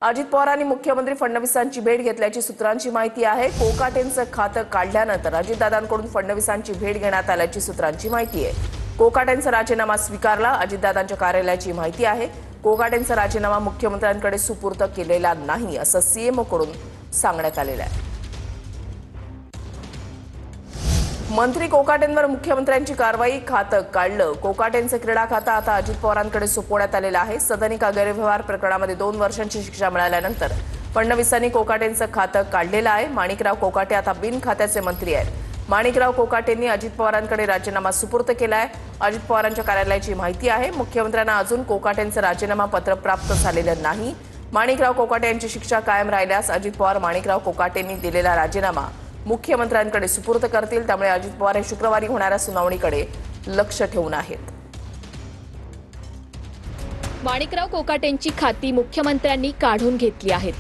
अजित पवारांनी मुख्यमंत्री फडणवीसांची भेट घेतल्याची सूत्रांची माहिती आहे। कोकाटेंचं खातं काढल्यानंतर अजितदादांकडून फडणवीसांची भेट घेण्यात आल्याची सूत्रांची माहिती आहे। कोकाटेंचा राजीनामा स्वीकारला अजितदादांच्या कार्यालयाची माहिती आहे। कोकाटेंचा राजीनामा मुख्यमंत्र्यांकडे सुपूर्द केलेला नाही असं सीएमओकडून सांगण्यात आलेलं आहे। मंत्री कोकाटेंवर मुख्यमंत्र्यांची कारवाई, खातं काढलं। कोकाटेंचं क्रीडा खातं आता अजित पवारांकडे सोपवण्यात आलेलं आहे। सदनिका गैरव्यवहार प्रकरणामध्ये 2 वर्षांची शिक्षा मिळाल्यानंतर फडणवीसांनी कोकाटेंचं खातं काढलेलं आहे। माणिकराव कोकाटे आता बिन खात्याचे मंत्री आहेत। माणिकराव कोकाटेंनी अजित पवारांकडे राजीनामा सुपूर्द केला आहे। अजित पवारांच्या कार्यालयाची माहिती आहे। मुख्यमंत्र्यांना अजून कोकाटेंचं राजीनामा पत्र प्राप्त झालेलं नाही। माणिकराव कोकाटे यांची शिक्षा कायम राहिल्यास अजित पवार माणिकराव कोकाटेंनी दिलेला राजीनामा मुख्यमंत्र्यांकडे सुपूर्द करतील। त्यामुळे अजित पवार हे शुक्रवारी होणाऱ्या सुनावणीकडे लक्ष ठेवून आहेत। माणिकराव कोकाटेंची खाती मुख्यमंत्र्यांनी काढून घेतली आहेत।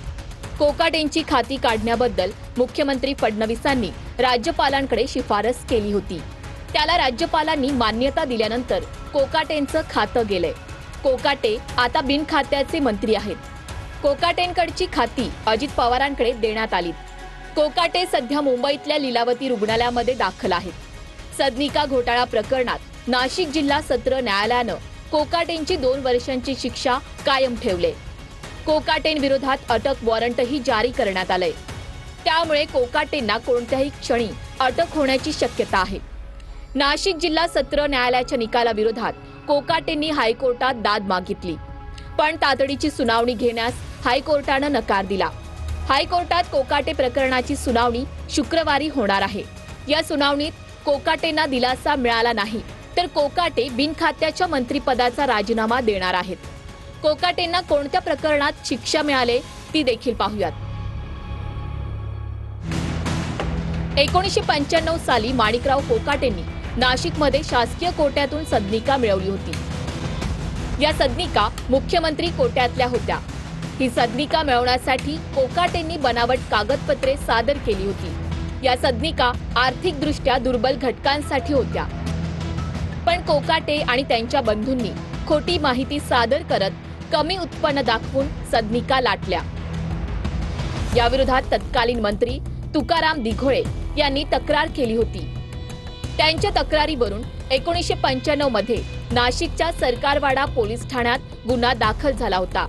कोकाटेंची खाती काढण्याबद्दल मुख्यमंत्री फडणवीसांनी राज्यपालांकडे शिफारस केली होती। त्याला राज्यपालांनी मान्यता दिल्यानंतर कोकाटेंचं खातं गेलंय। कोकाटे आता बिनखात्याचे मंत्री आहेत। कोकाटेंकडची खाती अजित पवारांकडे देण्यात आली। कोकाटे सध्या मुंबईतल्या लीलावती रुग्णालयामध्ये दाखल आहेत। सदनिका घोटाळा प्रकरणात नाशिक जिल्हा सत्र न्यायालयानं कोकाटेंची 2 वर्षांची शिक्षा कायम ठेवले। कोकाटेंविरोधात अटक वॉरंटही जारी करण्यात आलंय। त्यामुळे कोकाटेंना कोणत्याही क्षणी अटक होण्याची शक्यता आहे। नाशिक जिल्हा सत्र न्यायालयाच्या निकालाविरोधात कोकाटेंनी हायकोर्टात दाद मागितली, पण तातडीची सुनावणी घेण्यास हायकोर्टानं नकार दिला। हायकोर्टात कोकाटे प्रकरणाची सुनावणी शुक्रवारी होणार आहे। या सुनावणीत कोकाटेंना दिलासा मिळाला नाही तर कोकाटे बिनखात्याच्या मंत्रिपदाचा राजीनामा देणार आहेत। कोकाटेंना कोणत्या प्रकरणात शिक्षा मिळाली ती देखील पाहूयात। 1995 साली माणिकराव कोकाटेंनी नाशिकमध्ये शासकीय कोट्यातून सदनिका मिळवली होती। या सदनिका मुख्यमंत्री कोट्यातल्या होत्या। ही सदनिका मिळवण्यासाठी कोकाटेंनी बनावट कागदपत्रे सादर केली होती। या सदनिका आर्थिकदृष्ट्या दुर्बल घटकांसाठी होत्या, पण कोकाटे आणि त्यांच्या बंधूंनी खोटी माहिती सादर करत कमी उत्पन्न दाखवून सदनिका लाटल्या। याविरोधात तत्कालीन मंत्री तुकाराम दिघोळे यांनी तक्रार केली होती। त्यांच्या तक्रारीवरून 1995 मध्ये नाशिकच्या सरकारवाडा पोलीस ठाण्यात गुन्हा दाखल झाला होता।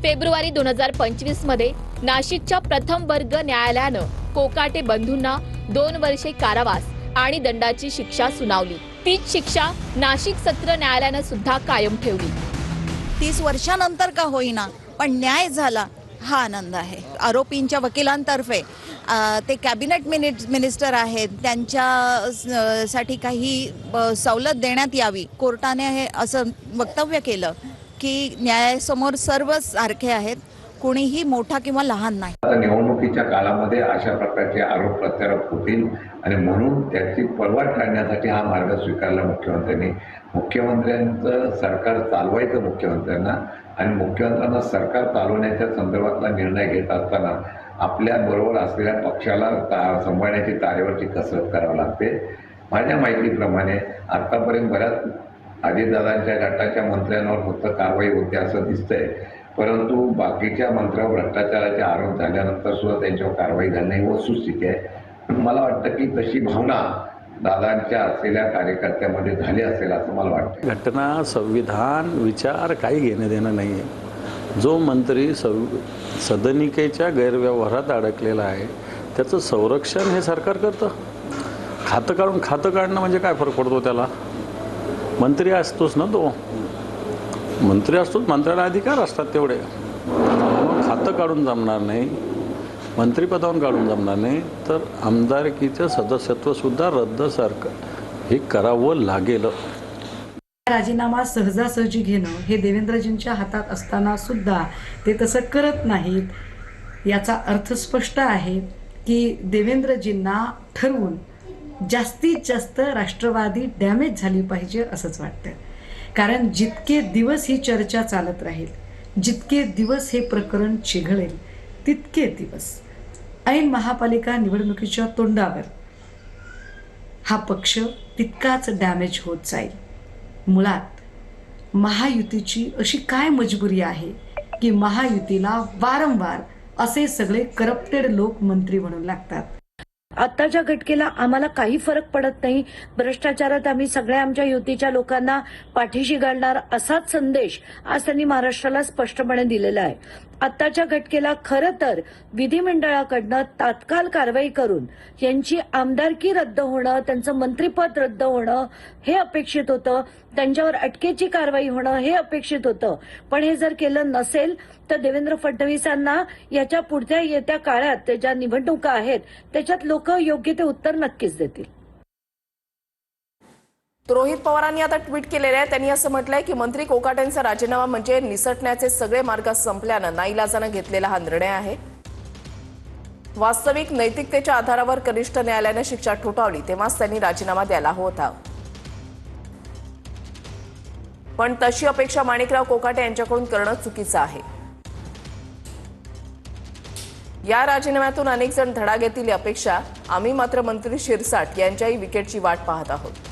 फेब्रुवारी 2025 मध्ये नाशिकच्या प्रथम वर्ग न्यायालयानं कोकाटे बंधूंना 2 वर्षे कारावास आणि दंडाची शिक्षा सुनावली। तीच शिक्षा नाशिक सत्र न्यायालयानं सुद्धा कायम ठेवली। 30 वर्षानंतर का होईना पण न्याय झाला हा आनंद आहे। आरोपींच्या वकिलांतर्फे ते कॅबिनेट मिनिस्टर आहेत, त्यांच्या साठी काही सवलत देण्यात यावी। कोर्टाने हे असं वक्तव्य केलं की न्यायासमोर सर्व सारखे आहेत, कोणीही मोठा किंवा लहान नाही। आता निवडणुकीच्या काळामध्ये अशा प्रकारचे आरोप प्रत्यारोप होतील आणि म्हणून त्याची पर्वा टाळण्यासाठी हा मार्ग स्वीकारला मुख्यमंत्र्यांनी। मुख्यमंत्र्यांचं सरकार चालवायचं मुख्यमंत्र्यांना आणि मुख्यमंत्र्यांना सरकार चालवण्याच्या संदर्भातला निर्णय घेत असताना आपल्या बरोबर असलेल्या पक्षाला सांभाळण्याची तारेवरची कसरत करावी लागते। माझ्या माहितीप्रमाणे आतापर्यंत बऱ्याच अजितदादांच्या गटाच्या मंत्र्यांवर फक्त कारवाई होते असं दिसतंय, परंतु बाकीच्या मंत्र्यांवर भ्रष्टाचाराचे आरोप झाल्यानंतर सुद्धा त्यांच्यावर कारवाई झाली नाही, वस्तुस्थिती आहे। मला वाटतं की तशी भावना दादांच्या असलेल्या कार्यकर्त्यामध्ये झाली असेल असं मला वाटतं। घटना, संविधान, विचार काही घेणं देणं नाही आहे। जो मंत्री सदनिकेच्या गैरव्यवहारात अडकलेला आहे त्याचं संरक्षण हे सरकार करतं। खातं काढणं म्हणजे काय फरक पडतो त्याला? मंत्री असतोच ना, तो मंत्री असतोच, मंत्र्याला अधिकार असतात तेवढे। खातं काढून जमणार नाही, मंत्रिपदावरून काढून जमणार नाही, तर आमदारकीचं सदस्यत्व सुद्धा रद्द हे करावं लागेल। राजीनामा सहजासहजी घेणं हे देवेंद्रजींच्या हातात असताना सुद्धा ते तसं करत नाहीत। याचा अर्थ स्पष्ट आहे की देवेंद्रजींना ठरवून जास्तीत जास्त राष्ट्रवादी डॅमेज झाली पाहिजे असंच वाटतं। कारण जितके दिवस ही चर्चा चालत राहील, जितके दिवस हे प्रकरण चिघळेल, तितके दिवस ऐन महापालिका निवडणुकीच्या तोंडावर हा पक्ष तितकाच डॅमेज होत जाईल। मुळात महायुतीची अशी काय मजबुरी आहे की महायुतीला वारंवार असे सगळे करप्टेड लोक मंत्री म्हणून लागतात. आत्ताच्या घटकेला आम्हाला काही फरक पडत नाही. भ्रष्टाचारात आम्ही सगळ्या आमच्या युतीच्या लोकांना पाठीशी घालणार असाच संदेश आज त्यांनी महाराष्ट्राला स्पष्टपणे दिलेला आहे. आत्ताच्या घटकेला खरं तर विधिमंडळाकडनं तात्काळ कारवाई करून यांची आमदारकी रद्द होणं, त्यांचं मंत्रिपद रद्द होणं हे अपेक्षित होतं. त्यांच्यावर अटकेची कारवाई होणं हे अपेक्षित होतं. पण हे जर केलं नसेल तर देवेंद्र फडणवीसांना याच्या पुढच्या येत्या काळात ज्या निवडणुका आहेत त्याच्यात लोक योग्य ते उत्तर नक्कीच देतील. रोहित पवारांनी आता ट्विट केलेले आहे. त्यांनी असं म्हटलंय की मंत्री कोकाटेंचा राजीनामा म्हणजे निसटण्याचे सगळे मार्ग संपल्यानं नाईलाजानं घेतलेला हा निर्णय आहे. वास्तविक नैतिकतेच्या आधारावर कनिष्ठ न्यायालयानं शिक्षा ठोठावली तेव्हाच त्यांनी राजीनामा द्यायला होता. पण तशी अपेक्षा माणिकराव कोकाटे यांच्याकडून करणं चुकीचं आहे. या राजीनाम्यातून अनेक जण धडा घेतील अपेक्षा. आम्ही मात्र मंत्री शिरसाट यांच्याही विकेटची वाट पाहत आहोत.